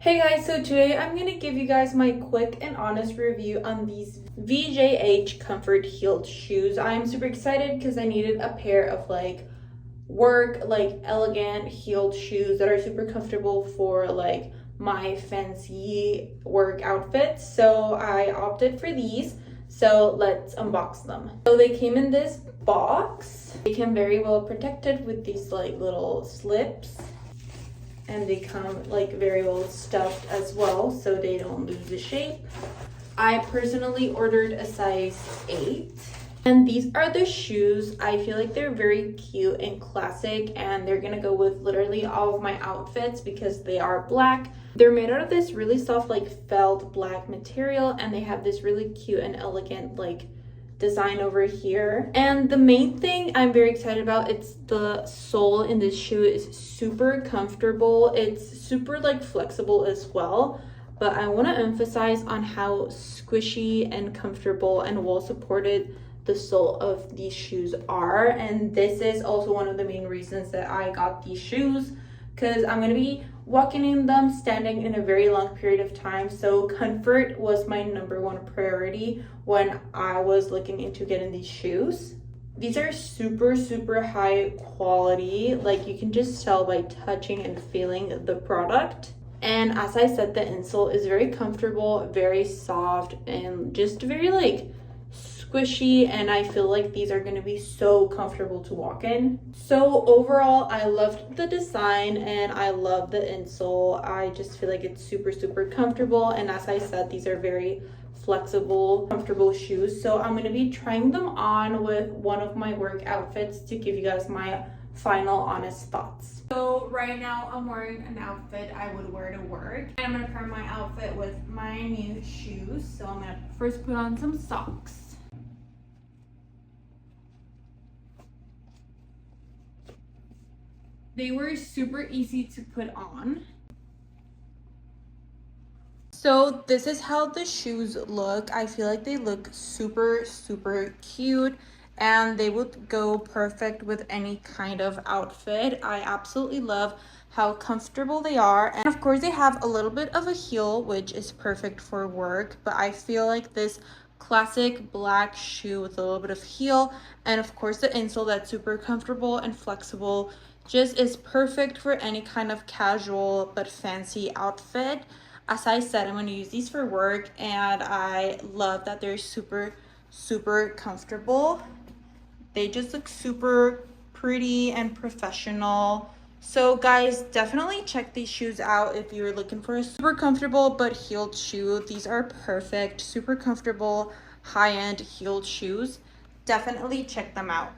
Hey guys, so today I'm going to give you guys my quick and honest review on these VJH comfort heeled shoes. I'm super excited because I needed a pair of elegant heeled shoes that are super comfortable for my fancy work outfits. So I opted for these. So let's unbox them. So they came in this box. They came very well protected with these little slips. And they come very well stuffed as well, so they don't lose the shape. I personally ordered a size 8. And these are the shoes. I feel like they're very cute and classic, and they're gonna go with literally all of my outfits because they are black. They're made out of this really soft felt black material, and they have this really cute and elegant design over here. And the main thing I'm very excited about, it's the sole in this shoe is super comfortable. It's super flexible as well, but I want to emphasize on how squishy and comfortable and well supported the sole of these shoes are. And this is also one of the main reasons that I got these shoes, because I'm going to be walking in them, standing in a very long period of time. So comfort was my #1 priority when I was looking into getting these shoes. These are super high quality. You can just tell by touching and feeling the product. And as I said, the insole is very comfortable, very soft, and just very squishy, and I feel like these are going to be so comfortable to walk in. So overall, I loved the design and I love the insole. I just feel like it's super comfortable, and as I said, these are very flexible, comfortable shoes. So I'm going to be trying them on with one of my work outfits to give you guys my final honest thoughts. So right now I'm wearing an outfit I would wear to work, and I'm going to pair my outfit with my new shoes. So I'm going to first put on some socks. They were super easy to put on. So this is how the shoes look. I feel like they look super cute, and they would go perfect with any kind of outfit. I absolutely love how comfortable they are. And of course they have a little bit of a heel, which is perfect for work, but I feel like this classic black shoe with a little bit of heel, and of course the insole that's super comfortable and flexible, just is perfect for any kind of casual but fancy outfit. As I said, I'm going to use these for work, and I love that they're super comfortable. They just look super pretty and professional. So guys, definitely check these shoes out if you're looking for a super comfortable but heeled shoe. These are perfect, super comfortable, high-end heeled shoes. Definitely check them out.